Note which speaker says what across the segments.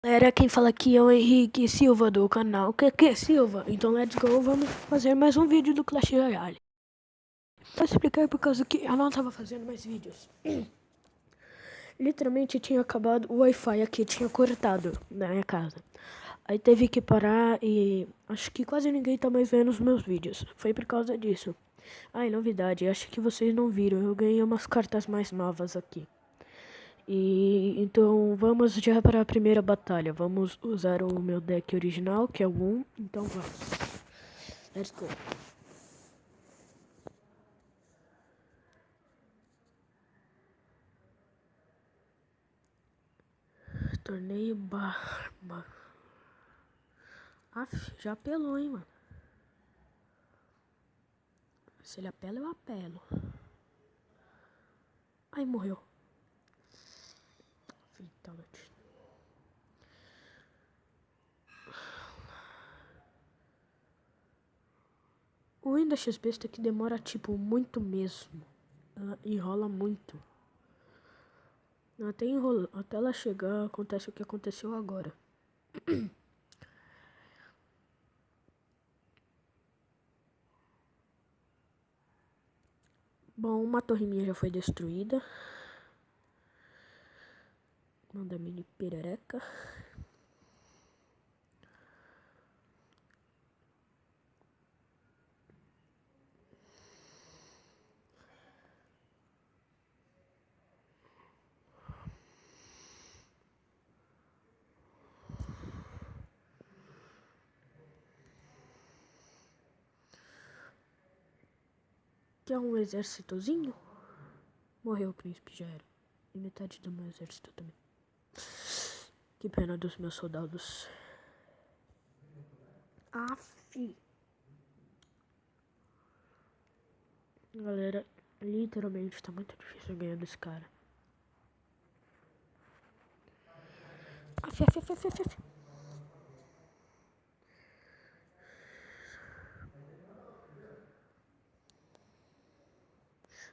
Speaker 1: Galera, quem fala aqui é o Henrique Silva do canal QQ Silva. Então let's go, vamos fazer mais um vídeo do Clash Royale. Vou explicar por causa que eu não tava fazendo mais vídeos. Literalmente tinha acabado o Wi-Fi aqui, tinha cortado na minha casa. Aí teve que parar e acho que quase ninguém tá mais vendo os meus vídeos. Foi por causa disso. E novidade, acho que vocês não viram, eu ganhei umas cartas mais novas aqui. E então vamos já para a primeira batalha. Vamos usar o meu deck original, que é o 1. Então vamos. Let's go. Torneio barba. Já apelou, hein, mano. Se ele apela, eu apelo. Ai, morreu. Fatality. O Windows XP é que demora, tipo, muito mesmo. Ela enrola muito. Até ela chegar, acontece o que aconteceu agora. Bom, uma torre minha já foi destruída. Manda mini perereca. Quer um exércitozinho? Morreu o príncipe, já era. E metade do meu exército também. Que pena dos meus soldados. Aff. Galera, literalmente tá muito difícil ganhar desse cara. Aff.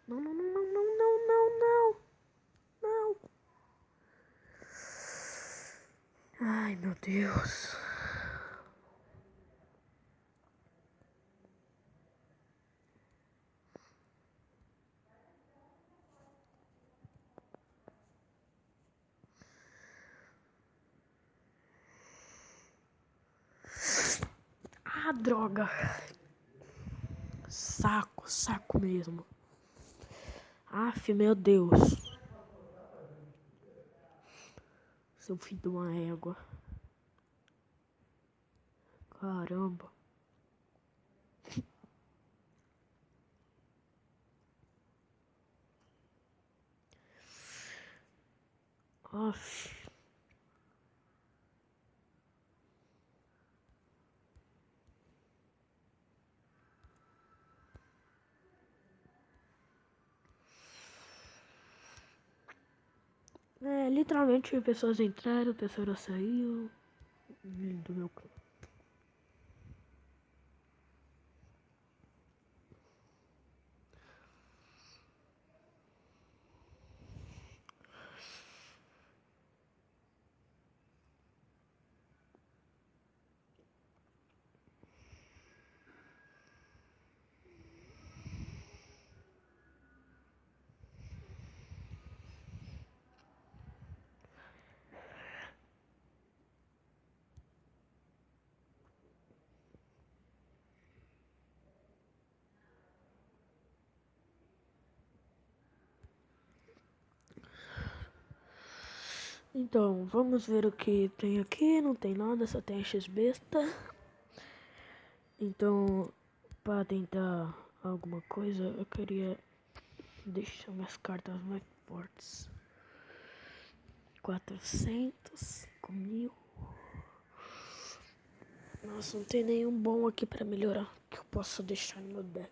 Speaker 1: Não. Não. Ai, meu Deus. Droga. Saco mesmo. Meu Deus. Seu filho de uma égua. Caramba. Aff. Literalmente pessoas entraram, pessoas saíram do meu clã. Então, vamos ver o que tem aqui. Não tem nada, só tem a X-Besta. Então, para tentar alguma coisa, eu queria deixar minhas cartas mais fortes. 400, 5.000. Nossa, não tem nenhum bom aqui para melhorar que eu possa deixar no meu deck.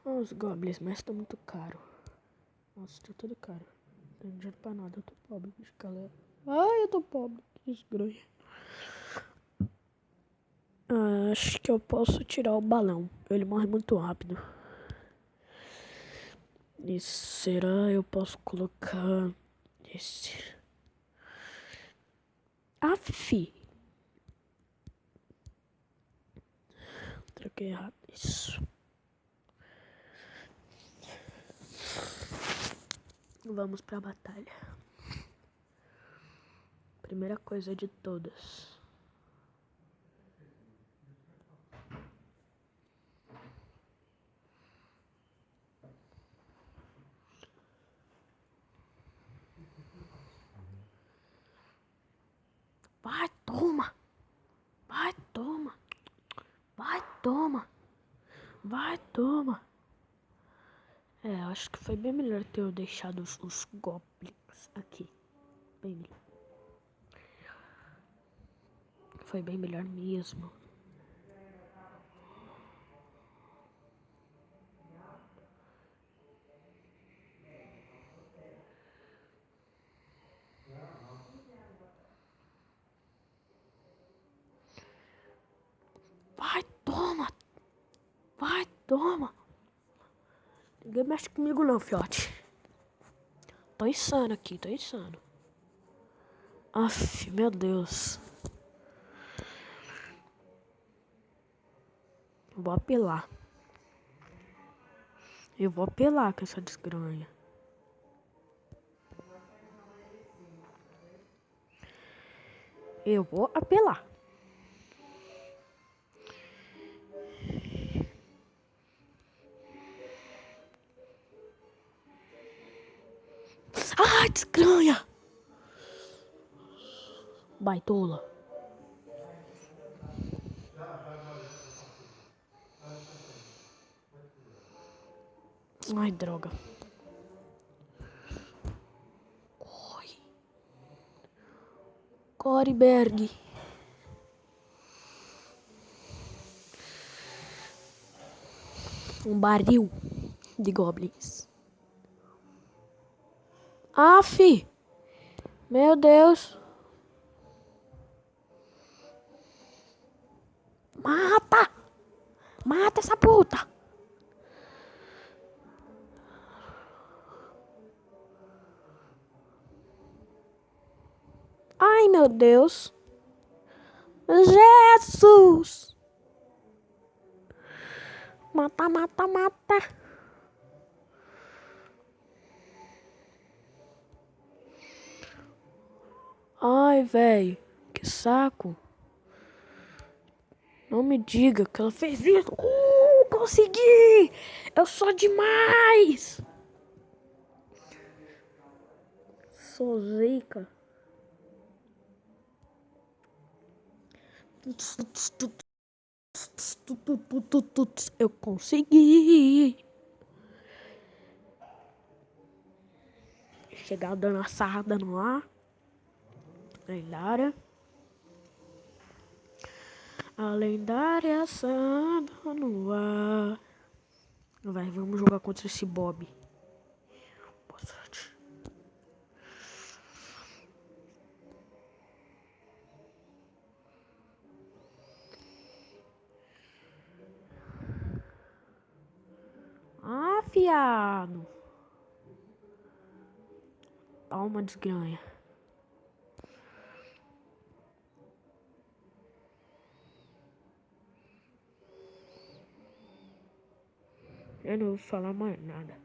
Speaker 1: Os goblins, mas tá muito caro. Nossa, tá tudo caro. Não tem dinheiro pra nada, eu tô pobre, galera. Ai, eu tô pobre, que desgrunha. Acho que eu posso tirar o balão. Ele morre muito rápido. E será eu posso colocar esse? Fi. Troquei errado. Isso. Vamos pra batalha. Primeira coisa de todas. Vai, toma! Vai, toma! Vai, toma! Vai, toma! Acho que foi bem melhor ter eu deixado os goblins aqui. Bem melhor. Foi bem melhor mesmo. Vai, toma! Vai, toma! Ninguém mexe comigo não, fiote. Tô insano aqui, tô insano. Aff, meu Deus. Vou apelar. Eu vou apelar com essa desgranha. Eu vou apelar. Ai, desgranha! Baitola. Ai, droga. Corre. Coreberg. Um barril de goblins. Aff! Meu Deus! Mata! Mata essa puta! Ai, meu Deus! Jesus! Mata, mata, mata! Ai, velho, que saco! Não me diga que ela fez isso! Consegui! Eu sou demais! Sou zica! Eu consegui! Chegar dando assada no ar. Lendária. A lendária assada no ar. Vai, vamos jogar contra esse Bob. Boa sorte. Ah, fiado. Toma, desgranha. Eu não vou falar mais nada.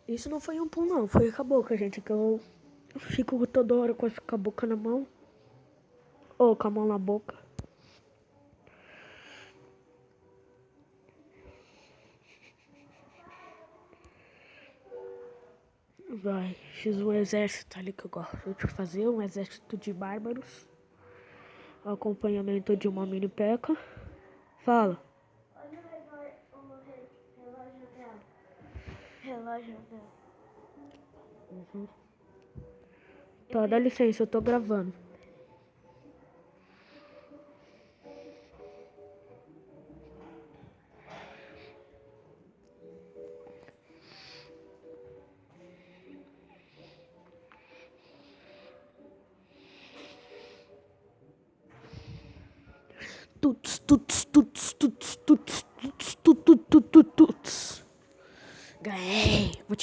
Speaker 1: Isso não foi um pulo, não. Foi com a boca, gente. Que eu fico toda hora com a boca na mão. Ou com a mão na boca. Vai, fiz um exército ali que eu gosto de fazer. Um exército de bárbaros. Acompanhamento de uma mini peca. Fala.
Speaker 2: Olha o relógio dela. Relógio dela.
Speaker 1: Uhum. Tá, dá licença, eu tô gravando.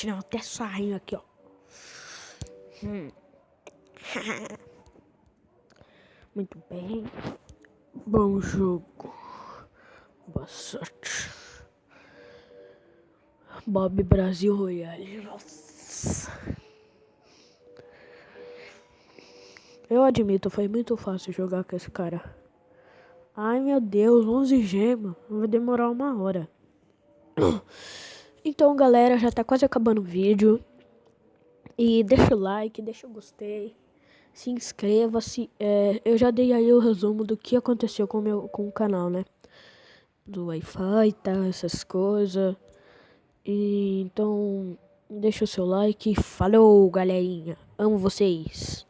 Speaker 1: platina até saindo aqui, ó. Muito bem. Bom jogo. Boa sorte. Bob Brasil Royale. Nossa. Eu admito, foi muito fácil jogar com esse cara. Ai, meu Deus, 11 gemas. Vai demorar 1 hora. Então, galera, já tá quase acabando o vídeo. E deixa o like, deixa o gostei. Se inscreva-se. Eu já dei aí o resumo do que aconteceu com o canal, né? Do Wi-Fi e tal, essas coisas. E então, deixa o seu like. Falou, galerinha. Amo vocês.